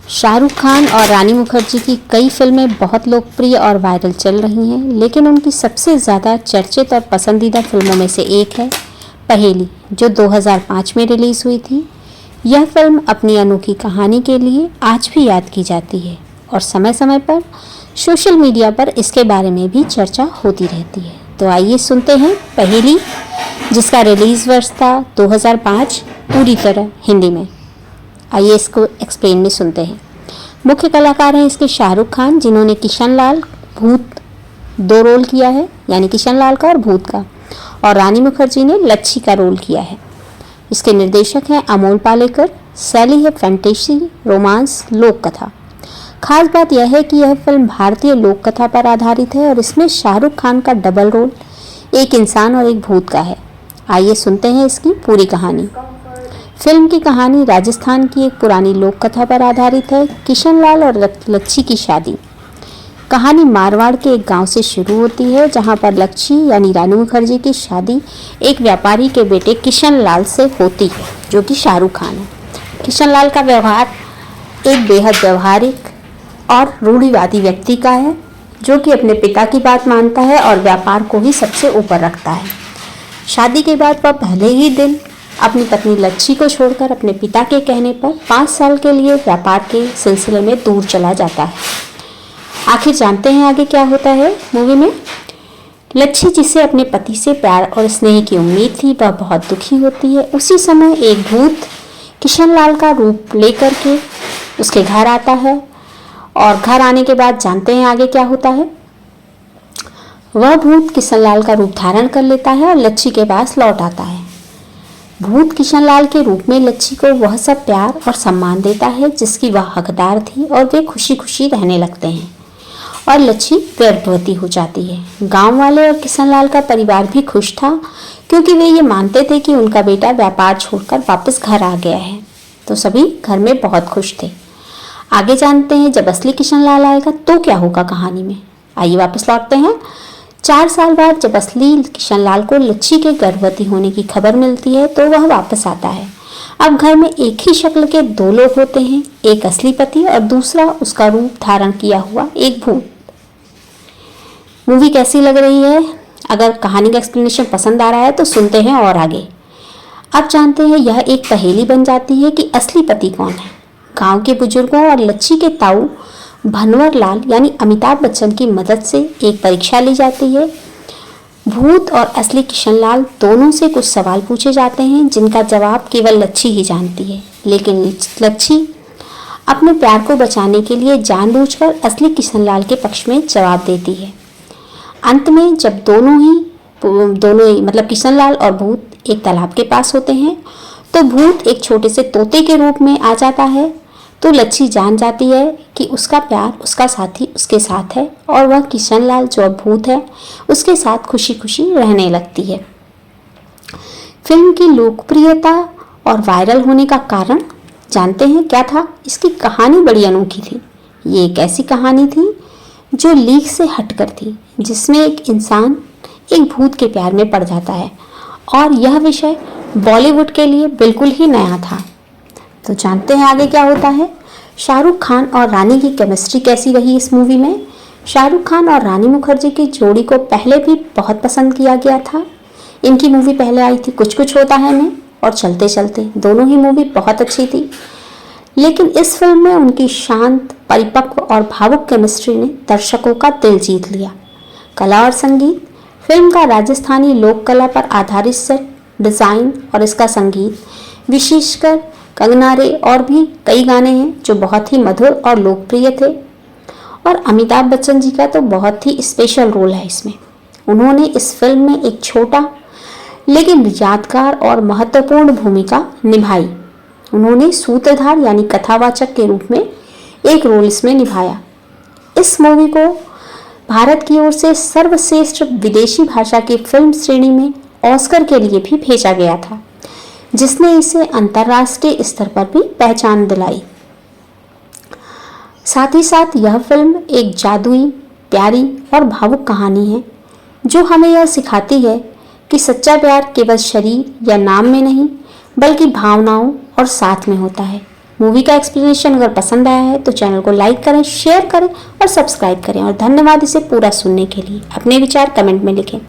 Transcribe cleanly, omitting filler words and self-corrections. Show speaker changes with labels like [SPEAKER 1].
[SPEAKER 1] शाहरुख खान और रानी मुखर्जी की कई फिल्में बहुत लोकप्रिय और वायरल चल रही हैं, लेकिन उनकी सबसे ज़्यादा चर्चित और पसंदीदा फिल्मों में से एक है पहेली, जो 2005 में रिलीज़ हुई थी। यह फिल्म अपनी अनोखी कहानी के लिए आज भी याद की जाती है और समय समय पर सोशल मीडिया पर इसके बारे में भी चर्चा होती रहती है। तो आइए सुनते हैं पहेली, जिसका रिलीज़ वर्ष था 2005, पूरी तरह हिंदी में। आइए इसको एक्सप्लेन में सुनते हैं। मुख्य कलाकार हैं इसके शाहरुख खान, जिन्होंने किशन लाल भूत 2 रोल किया है, यानी किशन लाल का और भूत का, और रानी मुखर्जी ने लच्छी का रोल किया है। इसके निर्देशक हैं अमोल पालेकर। शैली है फैंटेसी, रोमांस, लोक कथा। खास बात यह है कि यह फिल्म भारतीय लोक कथा पर आधारित है और इसमें शाहरुख खान का डबल रोल एक इंसान और एक भूत का है। आइए सुनते हैं इसकी पूरी कहानी। फिल्म की कहानी राजस्थान की एक पुरानी लोक कथा पर आधारित है, किशन लाल और लच्छी की शादी। कहानी मारवाड़ के एक गांव से शुरू होती है, जहां पर लच्छी यानी रानी मुखर्जी की शादी एक व्यापारी के बेटे किशन लाल से होती है, जो कि शाहरुख खान है। किशन लाल का व्यवहार एक बेहद व्यवहारिक और रूढ़िवादी व्यक्ति का है, जो कि अपने पिता की बात मानता है और व्यापार को ही सबसे ऊपर रखता है। शादी के बाद वह पहले ही दिन अपनी पत्नी लच्छी को छोड़कर अपने पिता के कहने पर 5 साल के लिए व्यापार के सिलसिले में दूर चला जाता है। आखिर जानते हैं आगे क्या होता है मूवी में। लच्छी, जिसे अपने पति से प्यार और स्नेह की उम्मीद थी, वह बहुत दुखी होती है। उसी समय एक भूत किशन लाल का रूप लेकर के उसके घर आता है और घर आने के बाद जानते हैं आगे क्या होता है। वह भूत किशन लाल का रूप धारण कर लेता है और लच्छी के पास लौट आता है। भूत किशन लाल के रूप में लच्छी को वह सब प्यार और सम्मान देता है जिसकी वह हकदार थी, और वे खुशी खुशी रहने लगते हैं और लच्छी गर्भवती हो जाती है। गांव वाले और किशन लाल का परिवार भी खुश था, क्योंकि वे ये मानते थे कि उनका बेटा व्यापार छोड़कर वापस घर आ गया है। तो सभी घर में बहुत खुश थे। आगे जानते हैं जब असली किशन लाल आएगा तो क्या होगा कहानी में। आइए वापस लौटते हैं। 4 साल बाद जब असली किशन लाल को लच्छी के गर्भवती होने की खबर मिलती है तो वह वापस आता है। अब घर में एक ही शक्ल के 2 लोग होते हैं, एक असली पति और दूसरा उसका रूप धारण किया हुआ एक भूत। मूवी कैसी लग रही है? अगर कहानी का एक्सप्लेनेशन पसंद आ रहा है तो सुनते हैं और आगे। अब जानते हैं यह एक पहेली बन जाती है कि असली पति कौन है। गांव के बुजुर्गों और लच्छी के ताऊ भनवर लाल यानी अमिताभ बच्चन की मदद से एक परीक्षा ली जाती है। भूत और असली किशन लाल दोनों से कुछ सवाल पूछे जाते हैं, जिनका जवाब केवल लच्छी ही जानती है। लेकिन लच्छी अपने प्यार को बचाने के लिए जानबूझकर असली किशन लाल के पक्ष में जवाब देती है। अंत में जब दोनों ही मतलब किशन लाल और भूत एक तालाब के पास होते हैं, तो भूत एक छोटे से तोते के रूप में आ जाता है। तो लच्छी जान जाती है कि उसका प्यार, उसका साथी उसके साथ है और वह किशन लाल जो अब भूत है उसके साथ खुशी खुशी रहने लगती है। फिल्म की लोकप्रियता और वायरल होने का कारण जानते हैं क्या था? इसकी कहानी बड़ी अनोखी थी। ये एक ऐसी कहानी थी जो लीक से हटकर थी, जिसमें एक इंसान एक भूत के प्यार में पड़ जाता है, और यह विषय बॉलीवुड के लिए बिल्कुल ही नया था। तो जानते हैं आगे क्या होता है। शाहरुख खान और रानी की केमिस्ट्री कैसी रही इस मूवी में। शाहरुख खान और रानी मुखर्जी की जोड़ी को पहले भी बहुत पसंद किया गया था। इनकी मूवी पहले आई थी कुछ कुछ होता है में, और चलते चलते, दोनों ही मूवी बहुत अच्छी थी। लेकिन इस फिल्म में उनकी शांत, परिपक्व और भावुक केमिस्ट्री ने दर्शकों का दिल जीत लिया। कला और संगीत। फिल्म का राजस्थानी लोक कला पर आधारित सेट डिज़ाइन और इसका संगीत, विशेषकर कंगना रे, और भी कई गाने हैं जो बहुत ही मधुर और लोकप्रिय थे। और अमिताभ बच्चन जी का तो बहुत ही स्पेशल रोल है इसमें। उन्होंने इस फिल्म में एक छोटा लेकिन यादगार और महत्वपूर्ण भूमिका निभाई। उन्होंने सूत्रधार यानी कथावाचक के रूप में एक रोल इसमें निभाया। इस मूवी को भारत की ओर से सर्वश्रेष्ठ विदेशी भाषा की फिल्म श्रेणी में ऑस्कर के लिए भी भेजा गया था, जिसने इसे अंतर्राष्ट्रीय स्तर पर भी पहचान दिलाई। साथ ही साथ यह फिल्म एक जादुई, प्यारी और भावुक कहानी है, जो हमें यह सिखाती है कि सच्चा प्यार केवल शरीर या नाम में नहीं, बल्कि भावनाओं और साथ में होता है। मूवी का एक्सप्लेनेशन अगर पसंद आया है तो चैनल को लाइक करें, शेयर करें और सब्सक्राइब करें। और धन्यवाद इसे पूरा सुनने के लिए। अपने विचार कमेंट में लिखें।